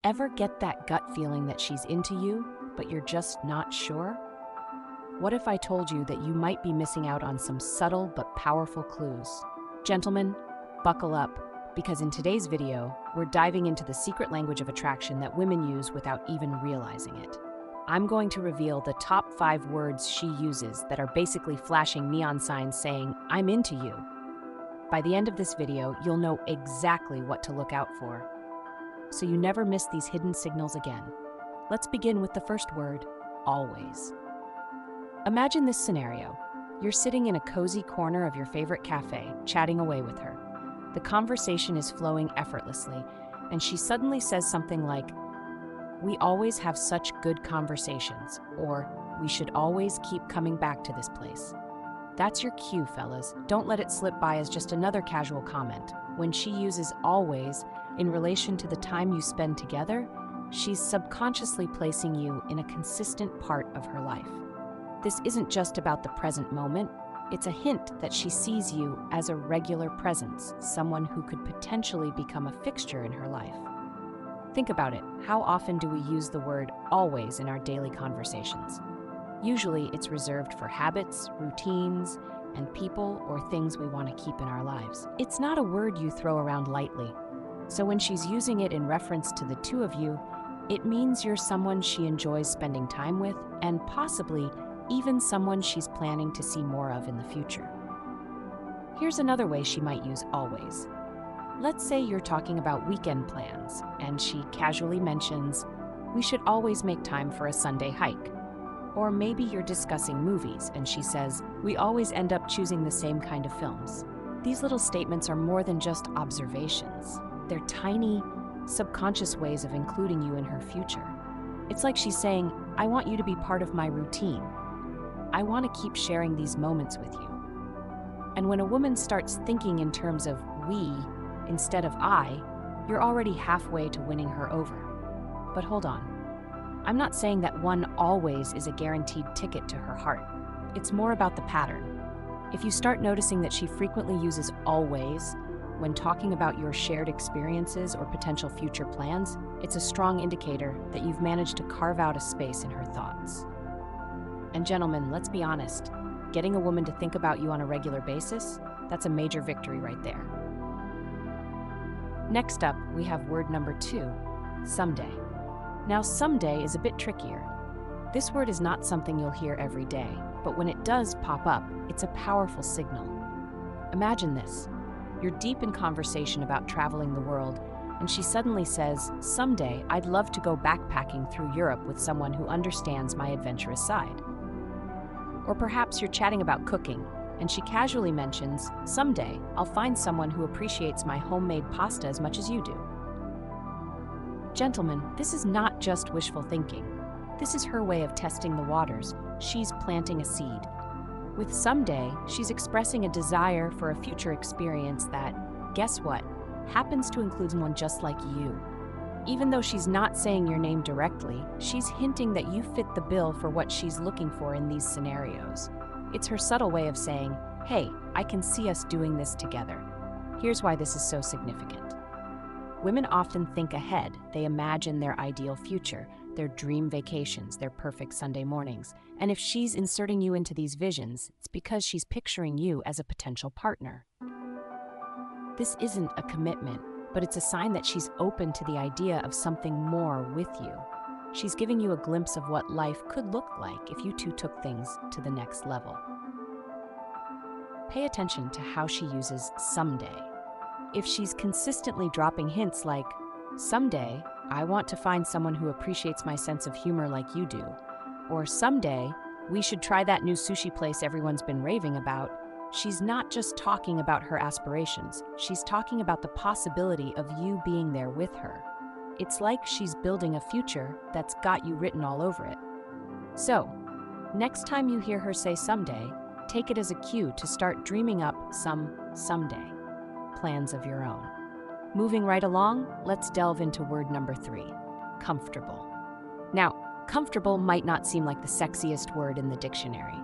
Ever get that gut feeling that she's into you, but you're just not sure? What if I told you that you might be missing out on some subtle but powerful clues? Gentlemen, buckle up, because in today's video, we're diving into the secret language of attraction that women use without even realizing it. I'm going to reveal the top 5 words she uses that are basically flashing neon signs saying, "I'm into you." By the end of this video, you'll know exactly what to look out for, so you never miss these hidden signals again. Let's begin with the first word, always. Imagine this scenario. You're sitting in a cozy corner of your favorite cafe, chatting away with her. The conversation is flowing effortlessly, and she suddenly says something like, "We always have such good conversations," or "We should always keep coming back to this place." That's your cue, fellas. Don't let it slip by as just another casual comment. When she uses always in relation to the time you spend together, she's subconsciously placing you in a consistent part of her life. This isn't just about the present moment, it's a hint that she sees you as a regular presence, someone who could potentially become a fixture in her life. Think about it. How often do we use the word always in our daily conversations? Usually it's reserved for habits, routines, and people or things we want to keep in our lives. It's not a word you throw around lightly. So when she's using it in reference to the two of you, it means you're someone she enjoys spending time with and possibly even someone she's planning to see more of in the future. Here's another way she might use always. Let's say you're talking about weekend plans, and she casually mentions, "We should always make time for a Sunday hike." Or maybe you're discussing movies, and she says, "We always end up choosing the same kind of films." These little statements are more than just observations. They're tiny, subconscious ways of including you in her future. It's like she's saying, "I want you to be part of my routine. I want to keep sharing these moments with you." And when a woman starts thinking in terms of we instead of I, you're already halfway to winning her over. But hold on. I'm not saying that one always is a guaranteed ticket to her heart. It's more about the pattern. If you start noticing that she frequently uses always when talking about your shared experiences or potential future plans, it's a strong indicator that you've managed to carve out a space in her thoughts. And gentlemen, let's be honest, getting a woman to think about you on a regular basis, that's a major victory right there. Next up, we have word number 2, someday. Now, someday is a bit trickier. This word is not something you'll hear every day, but when it does pop up, it's a powerful signal. Imagine this. You're deep in conversation about traveling the world, and she suddenly says, "Someday, I'd love to go backpacking through Europe with someone who understands my adventurous side." Or perhaps you're chatting about cooking, and she casually mentions, "Someday, I'll find someone who appreciates my homemade pasta as much as you do." Gentlemen, this is not just wishful thinking. This is her way of testing the waters. She's planting a seed. With someday, she's expressing a desire for a future experience that, guess what, happens to include someone just like you. Even though she's not saying your name directly, she's hinting that you fit the bill for what she's looking for in these scenarios. It's her subtle way of saying, "Hey, I can see us doing this together." Here's why this is so significant. Women often think ahead. They imagine their ideal future, their dream vacations, their perfect Sunday mornings. And if she's inserting you into these visions, it's because she's picturing you as a potential partner. This isn't a commitment, but it's a sign that she's open to the idea of something more with you. She's giving you a glimpse of what life could look like if you two took things to the next level. Pay attention to how she uses someday. If she's consistently dropping hints like, "Someday, I want to find someone who appreciates my sense of humor like you do," or "Someday, we should try that new sushi place everyone's been raving about," she's not just talking about her aspirations, she's talking about the possibility of you being there with her. It's like she's building a future that's got you written all over it. So, next time you hear her say someday, take it as a cue to start dreaming up some someday plans of your own. Moving right along, let's delve into word number 3, comfortable. Now, comfortable might not seem like the sexiest word in the dictionary,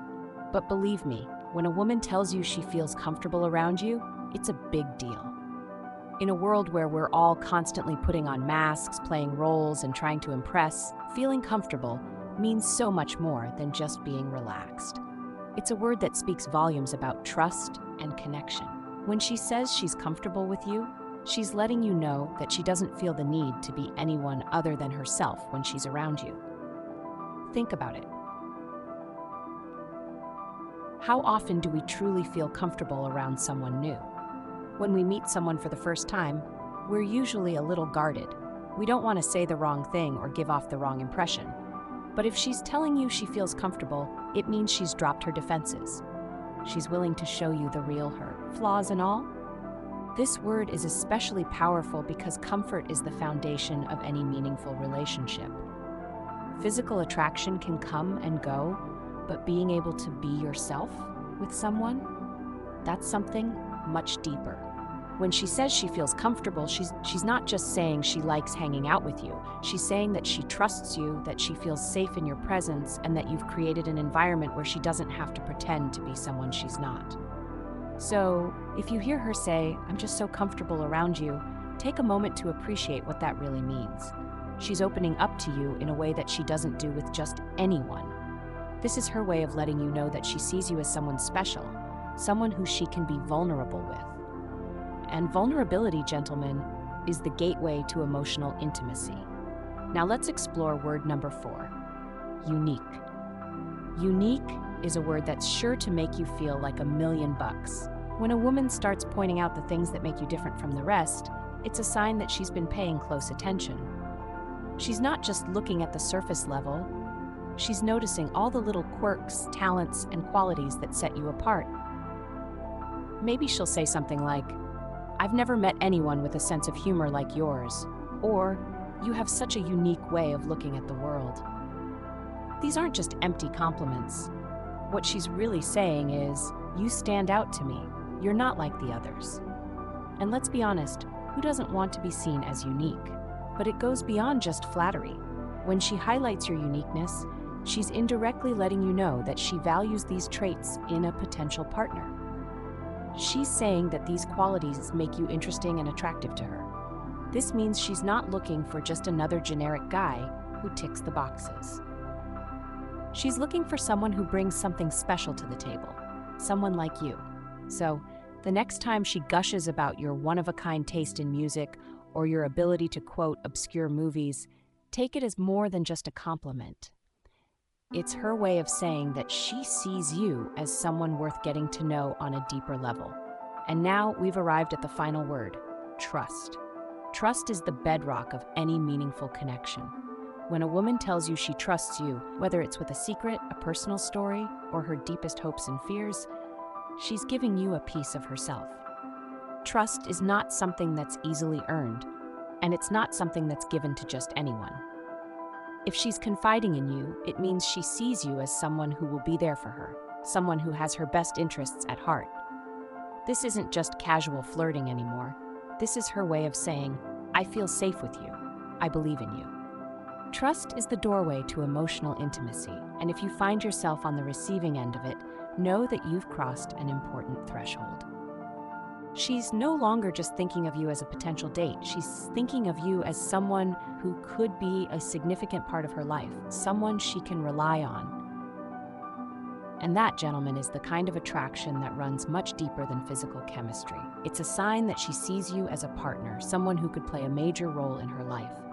but believe me, when a woman tells you she feels comfortable around you, it's a big deal. In a world where we're all constantly putting on masks, playing roles, and trying to impress, feeling comfortable means so much more than just being relaxed. It's a word that speaks volumes about trust and connection. When she says she's comfortable with you, she's letting you know that she doesn't feel the need to be anyone other than herself when she's around you. Think about it. How often do we truly feel comfortable around someone new? When we meet someone for the first time, we're usually a little guarded. We don't want to say the wrong thing or give off the wrong impression. But if she's telling you she feels comfortable, it means she's dropped her defenses. She's willing to show you the real her, flaws and all. This word is especially powerful because comfort is the foundation of any meaningful relationship. Physical attraction can come and go, but being able to be yourself with someone, that's something much deeper. When she says she feels comfortable, she's not just saying she likes hanging out with you. She's saying that she trusts you, that she feels safe in your presence, and that you've created an environment where she doesn't have to pretend to be someone she's not. So, if you hear her say, "I'm just so comfortable around you," take a moment to appreciate what that really means. She's opening up to you in a way that she doesn't do with just anyone. This is her way of letting you know that she sees you as someone special, someone who she can be vulnerable with. And vulnerability, gentlemen, is the gateway to emotional intimacy. Now let's explore word number 4, unique. Unique is a word that's sure to make you feel like $1,000,000. When a woman starts pointing out the things that make you different from the rest, it's a sign that she's been paying close attention. She's not just looking at the surface level, she's noticing all the little quirks, talents, and qualities that set you apart. Maybe she'll say something like, "I've never met anyone with a sense of humor like yours," or "You have such a unique way of looking at the world." These aren't just empty compliments. What she's really saying is, "You stand out to me. You're not like the others." And let's be honest, who doesn't want to be seen as unique? But it goes beyond just flattery. When she highlights your uniqueness, she's indirectly letting you know that she values these traits in a potential partner. She's saying that these qualities make you interesting and attractive to her. This means she's not looking for just another generic guy who ticks the boxes. She's looking for someone who brings something special to the table, someone like you. So, the next time she gushes about your one-of-a-kind taste in music or your ability to quote obscure movies, take it as more than just a compliment. It's her way of saying that she sees you as someone worth getting to know on a deeper level. And now we've arrived at the final word, trust. Trust is the bedrock of any meaningful connection. When a woman tells you she trusts you, whether it's with a secret, a personal story, or her deepest hopes and fears, she's giving you a piece of herself. Trust is not something that's easily earned, and it's not something that's given to just anyone. If she's confiding in you, it means she sees you as someone who will be there for her, someone who has her best interests at heart. This isn't just casual flirting anymore. This is her way of saying, "I feel safe with you. I believe in you." Trust is the doorway to emotional intimacy, and if you find yourself on the receiving end of it, know that you've crossed an important threshold. She's no longer just thinking of you as a potential date. She's thinking of you as someone who could be a significant part of her life, someone she can rely on. And that, gentlemen, is the kind of attraction that runs much deeper than physical chemistry. It's a sign that she sees you as a partner, someone who could play a major role in her life.